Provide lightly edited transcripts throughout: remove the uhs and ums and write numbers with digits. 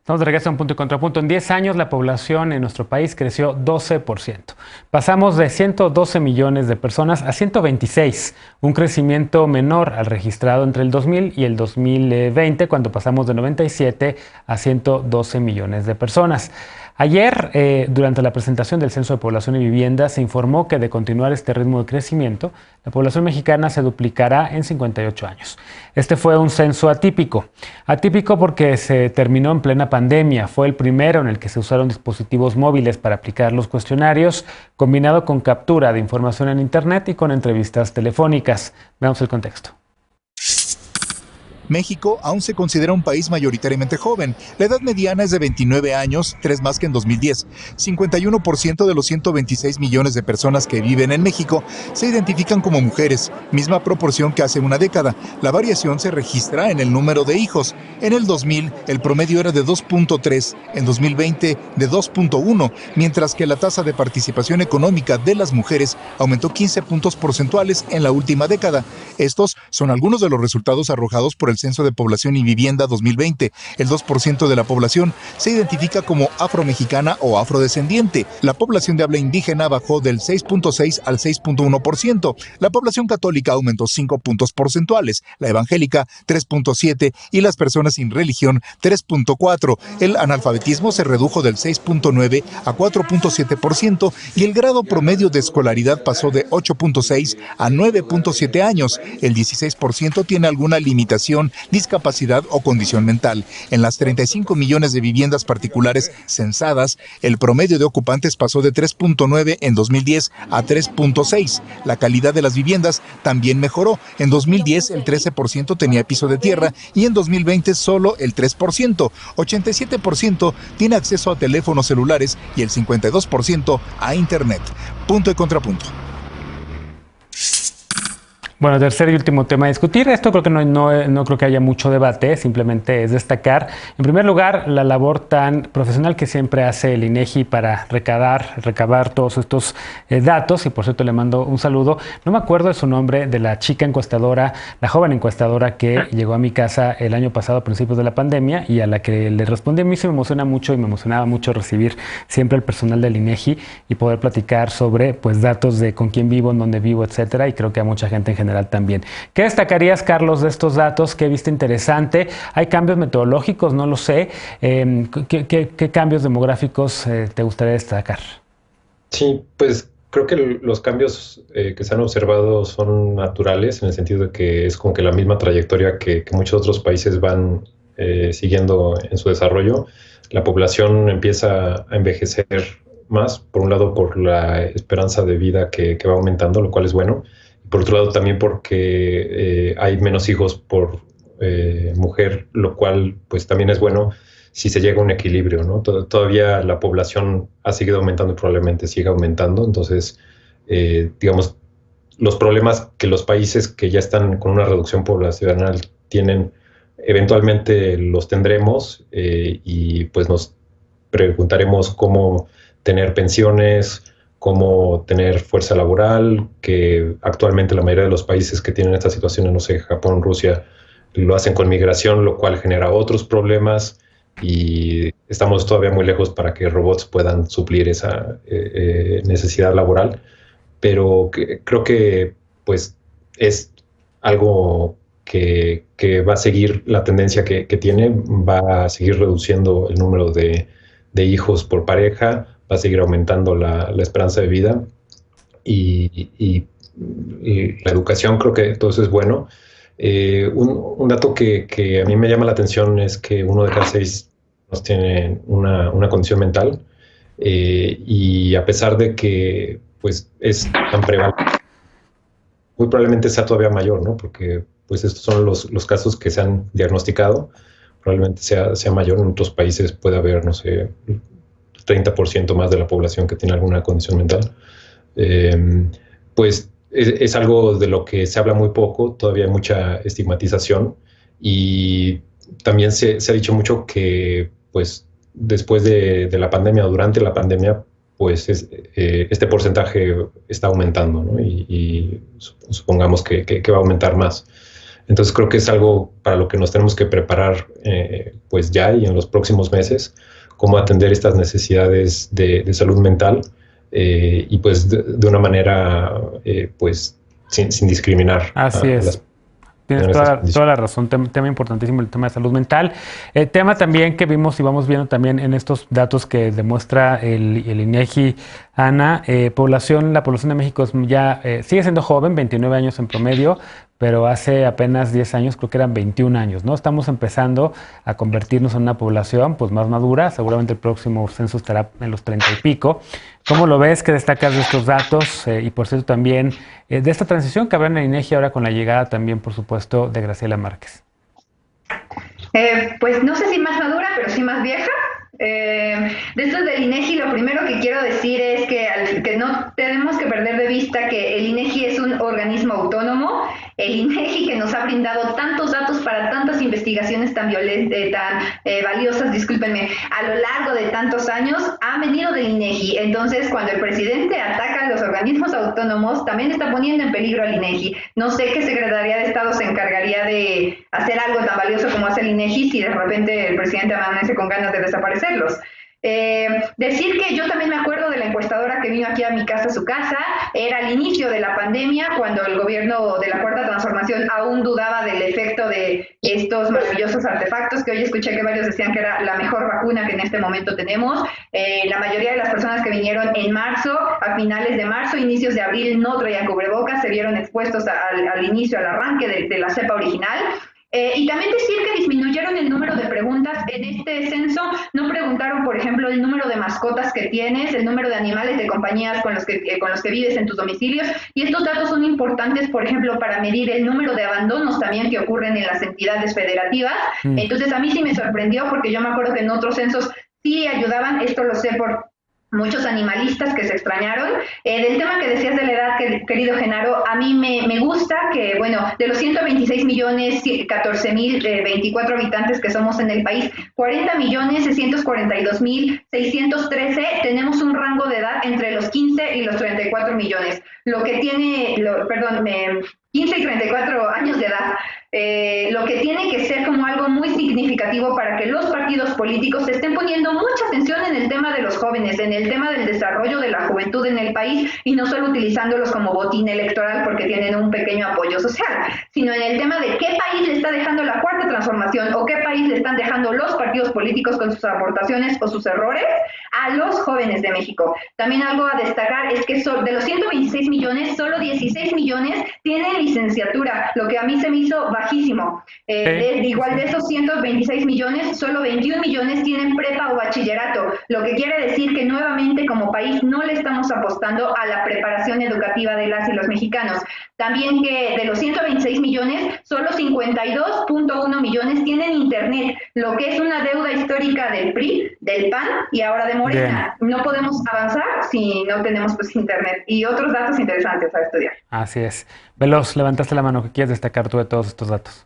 Estamos de regreso a un punto y contrapunto. En 10 años la población en nuestro país creció 12%. Pasamos de 112 millones de personas a 126, un crecimiento menor al registrado entre el 2000 y el 2020, cuando pasamos de 97 a 112 millones de personas. Ayer, durante la presentación del Censo de Población y Vivienda, se informó que de continuar este ritmo de crecimiento, la población mexicana se duplicará en 58 años. Este fue un censo atípico. Atípico porque se terminó en plena pandemia. Fue el primero en el que se usaron dispositivos móviles para aplicar los cuestionarios, combinado con captura de información en Internet y con entrevistas telefónicas. Veamos el contexto. México aún se considera un país mayoritariamente joven. La edad mediana es de 29 años, 3 más que en 2010. 51% de los 126 millones de personas que viven en México se identifican como mujeres, misma proporción que hace una década. La variación se registra en el número de hijos. En el 2000, el promedio era de 2.3, en 2020 de 2.1, mientras que la tasa de participación económica de las mujeres aumentó 15 puntos porcentuales en la última década. Estos son algunos de los resultados arrojados por el Censo de Población y Vivienda 2020. El 2% de la población se identifica como afromexicana o afrodescendiente. La población de habla indígena bajó del 6.6 al 6.1%. La población católica aumentó 5 puntos porcentuales, la evangélica 3.7 y las personas sin religión 3.4. El analfabetismo se redujo del 6.9 a 4.7% y el grado promedio de escolaridad pasó de 8.6 a 9.7 años. El 16% tiene alguna limitación, discapacidad o condición mental. En las 35 millones de viviendas particulares censadas, el promedio de ocupantes pasó de 3.9 en 2010 a 3.6. La calidad de las viviendas también mejoró. En 2010 el 13% tenía piso de tierra y en 2020 solo el 3%. 87% tiene acceso a teléfonos celulares y el 52% a Internet. Punto y contrapunto. Bueno, tercer y último tema a discutir. Esto creo que no creo que haya mucho debate, simplemente es destacar, en primer lugar, la labor tan profesional que siempre hace el INEGI para recabar todos estos datos, y por cierto le mando un saludo. No me acuerdo de su nombre, de la chica encuestadora, la joven encuestadora que llegó a mi casa el año pasado a principios de la pandemia y a la que le respondí. A mí se me emociona mucho y me emocionaba mucho recibir siempre el personal del INEGI y poder platicar sobre pues datos de con quién vivo, en dónde vivo, etcétera, y creo que a mucha gente en general también. ¿Qué destacarías, Carlos, de estos datos? ¿Qué viste interesante? ¿Hay cambios metodológicos? No lo sé. ¿Qué cambios demográficos te gustaría destacar? Sí, pues creo que los cambios que se han observado son naturales, en el sentido de que es como que la misma trayectoria que muchos otros países van siguiendo en su desarrollo. La población empieza a envejecer más, por un lado por la esperanza de vida que va aumentando, lo cual es bueno. Por otro lado, también porque hay menos hijos por mujer, lo cual pues también es bueno si se llega a un equilibrio, ¿no? Todavía la población ha seguido aumentando y probablemente siga aumentando. Entonces, digamos, los problemas que los países que ya están con una reducción poblacional tienen, eventualmente los tendremos y pues nos preguntaremos cómo tener pensiones, cómo tener fuerza laboral, que actualmente la mayoría de los países que tienen esta situación, no sé, Japón, Rusia, lo hacen con migración, lo cual genera otros problemas y estamos todavía muy lejos para que robots puedan suplir esa necesidad laboral, pero creo que pues es algo que va a seguir la tendencia que tiene, va a seguir reduciendo el número de hijos por pareja, va a seguir aumentando la esperanza de vida y la educación. Creo que todo eso es bueno. Un dato que a mí me llama la atención es que 1 de cada 6 tiene una condición mental y a pesar de que pues, es tan prevalente, muy probablemente sea todavía mayor, ¿no? Porque pues, estos son los casos que se han diagnosticado. Probablemente sea mayor. En otros países puede haber, no sé, 30% más de la población que tiene alguna condición mental. Pues es algo de lo que se habla muy poco, todavía hay mucha estigmatización y también se ha dicho mucho que pues después de la pandemia o durante la pandemia pues este porcentaje está aumentando, ¿no? Y supongamos que va a aumentar más. Entonces creo que es algo para lo que nos tenemos que preparar pues ya y en los próximos meses, cómo atender estas necesidades de salud mental y pues de una manera pues sin discriminar Así a es. las Tienes en estas toda la condiciones. razón, tema importantísimo el tema de salud mental. Tema también que vimos y vamos viendo también en estos datos que demuestra el INEGI, Ana, la población de México sigue siendo joven, 29 años en promedio, pero hace apenas 10 años, creo que eran 21 años, ¿no? Estamos empezando a convertirnos en una población pues más madura, seguramente el próximo censo estará en los 30 y pico. ¿Cómo lo ves? ¿Qué destacas de estos datos? Y por cierto también de esta transición que habrá en el INEGI ahora con la llegada también, por supuesto, de Graciela Márquez. Pues no sé si más madura, pero sí más vieja. De estos del INEGI, lo primero que quiero decir es que no tenemos que perder de vista que el INEGI es un organismo autónomo. El INEGI, que nos ha brindado tantos datos para tantas investigaciones tan valiosas, discúlpenme, a lo largo de tantos años, ha venido del INEGI. Entonces, cuando el presidente ataca a los organismos autónomos, también está poniendo en peligro al INEGI. No sé qué Secretaría de Estado se encargaría de hacer algo tan valioso como hace el INEGI si de repente el presidente amanece con ganas de desaparecerlos. Decir que yo también me acuerdo de la encuestadora que vino aquí a mi casa, a su casa, era al inicio de la pandemia, cuando el gobierno de la Cuarta Transformación aún dudaba del efecto de estos maravillosos artefactos, que hoy escuché que varios decían que era la mejor vacuna que en este momento tenemos. La mayoría de las personas que vinieron en marzo, a finales de marzo, inicios de abril, no traían cubrebocas, se vieron expuestos al inicio, al arranque de la cepa original. Y también decir que disminuyeron el número de preguntas en este censo. No preguntaron, por ejemplo, el número de mascotas que tienes, el número de animales de compañías con los que vives en tus domicilios. Y estos datos son importantes, por ejemplo, para medir el número de abandonos también que ocurren en las entidades federativas. Entonces, a mí sí me sorprendió porque yo me acuerdo que en otros censos sí ayudaban. Esto lo sé por muchos animalistas que se extrañaron. Del tema que decías de la edad, querido Genaro, a mí me gusta que, bueno, de los 126 millones, 14 mil 24 habitantes que somos en el país, 40 millones 642 mil 613 tenemos un rango de edad entre los 15 y los 34 millones, lo que tiene, 15 y 34 años de edad. Lo que tiene que ser como algo muy significativo para que los partidos políticos se estén poniendo mucha atención en el tema de los jóvenes, en el tema del desarrollo de la juventud en el país y no solo utilizándolos como botín electoral porque tienen un pequeño apoyo social, sino en el tema de qué país le está dejando la Cuarta Transformación o qué país le están dejando los partidos políticos con sus aportaciones o sus errores a los jóvenes de México. También algo a destacar es que de los 126 millones, solo 16 millones tienen licenciatura, lo que a mí se me hizo bajísimo. Igual de esos 126 millones, solo 21 millones tienen prepa o bachillerato, lo que quiere decir que nuevamente como país no le estamos apostando a la preparación educativa de las y los mexicanos. También que de los 126 millones, solo 52.1 millones tienen internet, lo que es una deuda histórica del PRI, del PAN y ahora de Morena. Bien. No podemos avanzar si no tenemos pues internet y otros datos interesantes a estudiar. Así es. Veloz, levantaste la mano. ¿Qué quieres destacar tú de todos estos datos?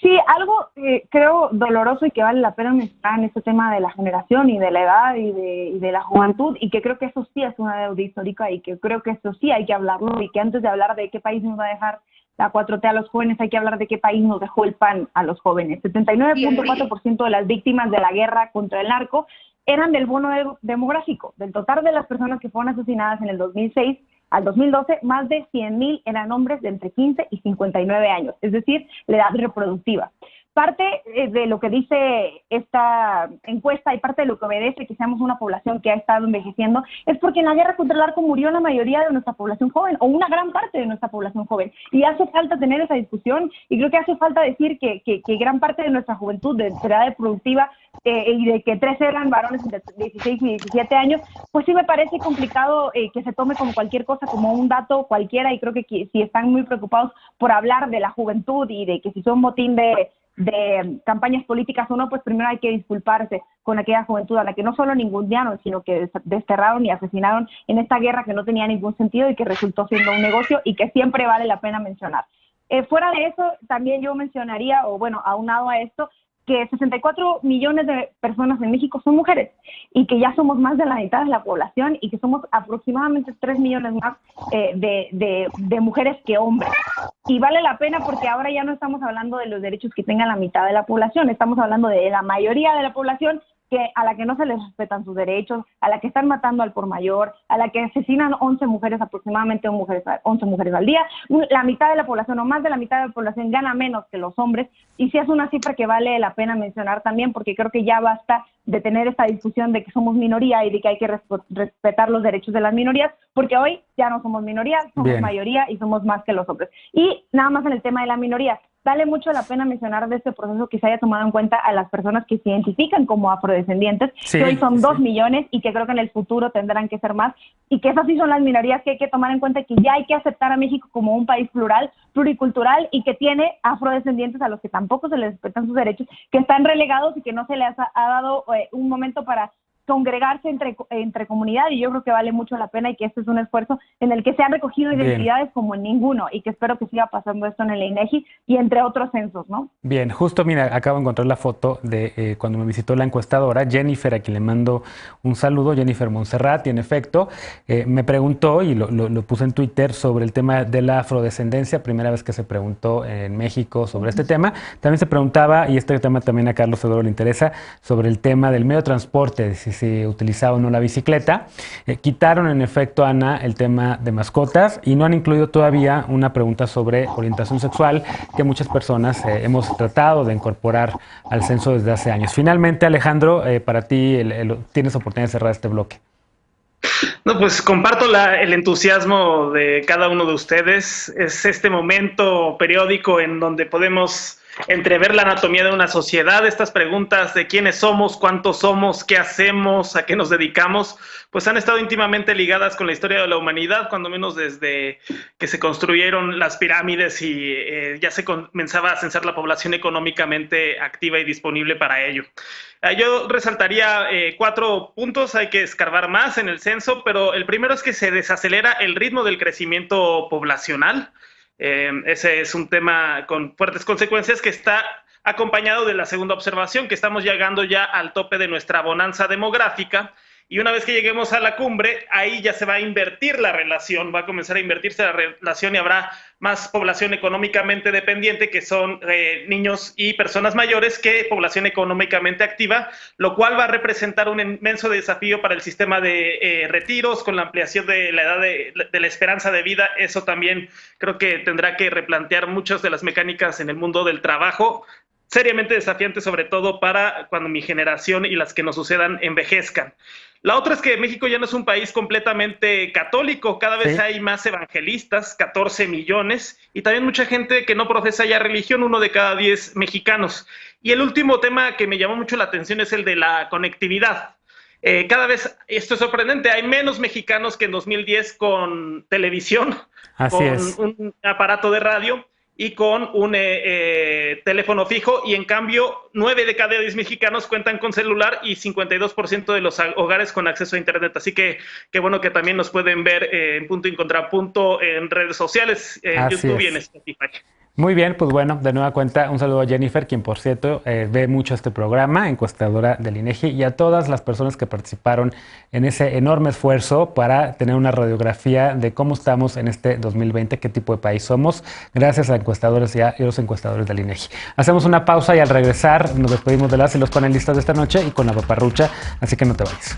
Sí, algo creo doloroso y que vale la pena mencionar en este tema de la generación y de la edad y de la juventud, y que creo que eso sí es una deuda histórica y que creo que eso sí hay que hablarlo, y que antes de hablar de qué país nos va a dejar la 4T a los jóvenes hay que hablar de qué país nos dejó el PAN a los jóvenes. 79.4% de las víctimas de la guerra contra el narco eran del bono demográfico. Del total de las personas que fueron asesinadas en el 2006 al 2012, más de 100.000 eran hombres de entre 15 y 59 años, es decir, la edad reproductiva. Parte de lo que dice esta encuesta y parte de lo que obedece que seamos una población que ha estado envejeciendo es porque en la guerra contra el narco murió la mayoría de nuestra población joven o una gran parte de nuestra población joven, y hace falta tener esa discusión, y creo que hace falta decir que gran parte de nuestra juventud, de nuestra edad reproductiva y de que 3 eran varones de 16 y 17 años, pues sí me parece complicado que se tome como cualquier cosa, como un dato cualquiera, y creo que si están muy preocupados por hablar de la juventud y de que si son botín de campañas políticas o no, pues primero hay que disculparse con aquella juventud a la que no solo ningunearon, sino que desterraron y asesinaron en esta guerra que no tenía ningún sentido y que resultó siendo un negocio y que siempre vale la pena mencionar. Fuera de eso, también yo mencionaría, o bueno, aunado a esto, que 64 millones de personas en México son mujeres y que ya somos más de la mitad de la población y que somos aproximadamente 3 millones más de mujeres que hombres. Y vale la pena porque ahora ya no estamos hablando de los derechos que tenga la mitad de la población, estamos hablando de la mayoría de la población a la que no se les respetan sus derechos, a la que están matando al por mayor, a la que asesinan 11 mujeres, aproximadamente 11 mujeres al día. La mitad de la población o más de la mitad de la población gana menos que los hombres, y sí es una cifra que vale la pena mencionar también, porque creo que ya basta de tener esta discusión de que somos minoría y de que hay que respetar los derechos de las minorías, porque hoy ya no somos minoría, somos mayoría y somos más que los hombres. Y nada más en el tema de la minoría, vale mucho la pena mencionar de este proceso que se haya tomado en cuenta a las personas que se identifican como afrodescendientes, que hoy son 2 millones y que creo que en el futuro tendrán que ser más, y que esas sí son las minorías que hay que tomar en cuenta, que ya hay que aceptar a México como un país plural, pluricultural, y que tiene afrodescendientes a los que tampoco se les respetan sus derechos, que están relegados y que no se les ha dado un momento para congregarse entre comunidad, y yo creo que vale mucho la pena y que este es un esfuerzo en el que se han recogido identidades como en ninguno, y que espero que siga pasando esto en el INEGI y entre otros censos, ¿no? Bien, justo mira, acabo de encontrar la foto de cuando me visitó la encuestadora, Jennifer, a quien le mando un saludo, Jennifer Montserrat, y en efecto me preguntó, y lo puse en Twitter, sobre el tema de la afrodescendencia, primera vez que se preguntó en México sobre este tema. También se preguntaba, y este tema también a Carlos Fedoro le interesa, sobre el tema del medio de transporte, si se utilizaba o no la bicicleta. Quitaron en efecto, Ana, el tema de mascotas y no han incluido todavía una pregunta sobre orientación sexual que muchas personas hemos tratado de incorporar al censo desde hace años. Finalmente, Alejandro, para ti tienes oportunidad de cerrar este bloque. No, pues comparto el entusiasmo de cada uno de ustedes. Es este momento periódico en donde podemos entrever la anatomía de una sociedad. Estas preguntas de quiénes somos, cuántos somos, qué hacemos, a qué nos dedicamos, pues han estado íntimamente ligadas con la historia de la humanidad, cuando menos desde que se construyeron las pirámides y ya se comenzaba a censar la población económicamente activa y disponible para ello. Yo resaltaría 4 puntos. Hay que escarbar más en el censo, pero el primero es que se desacelera el ritmo del crecimiento poblacional. Ese es un tema con fuertes consecuencias que está acompañado de la segunda observación, que estamos llegando ya al tope de nuestra bonanza demográfica, y una vez que lleguemos a la cumbre, ahí ya se va a invertir la relación, va a comenzar a invertirse la relación y habrá más población económicamente dependiente, que son niños y personas mayores, que población económicamente activa, lo cual va a representar un inmenso desafío para el sistema de retiros, con la ampliación de la edad de la esperanza de vida. Eso también creo que tendrá que replantear muchas de las mecánicas en el mundo del trabajo, seriamente desafiante, sobre todo para cuando mi generación y las que nos sucedan envejezcan. La otra es que México ya no es un país completamente católico, cada vez hay más evangelistas, 14 millones, y también mucha gente que no profesa ya religión, 1 de cada 10 mexicanos. Y el último tema que me llamó mucho la atención es el de la conectividad. Cada vez, esto es sorprendente, hay menos mexicanos que en 2010 con televisión, un aparato de radio y con un teléfono fijo, y en cambio 9 de cada 10 mexicanos cuentan con celular y 52% de los hogares con acceso a internet. Así que qué bueno que también nos pueden ver en punto y contrapunto en redes sociales, en YouTube y en Spotify. Muy bien, pues bueno, de nueva cuenta, un saludo a Jennifer, quien por cierto ve mucho este programa, encuestadora del INEGI, y a todas las personas que participaron en ese enorme esfuerzo para tener una radiografía de cómo estamos en este 2020, qué tipo de país somos, gracias a encuestadores y a los encuestadores del INEGI. Hacemos una pausa y al regresar nos despedimos de las y los panelistas de esta noche y con la paparrucha, así que no te vayas.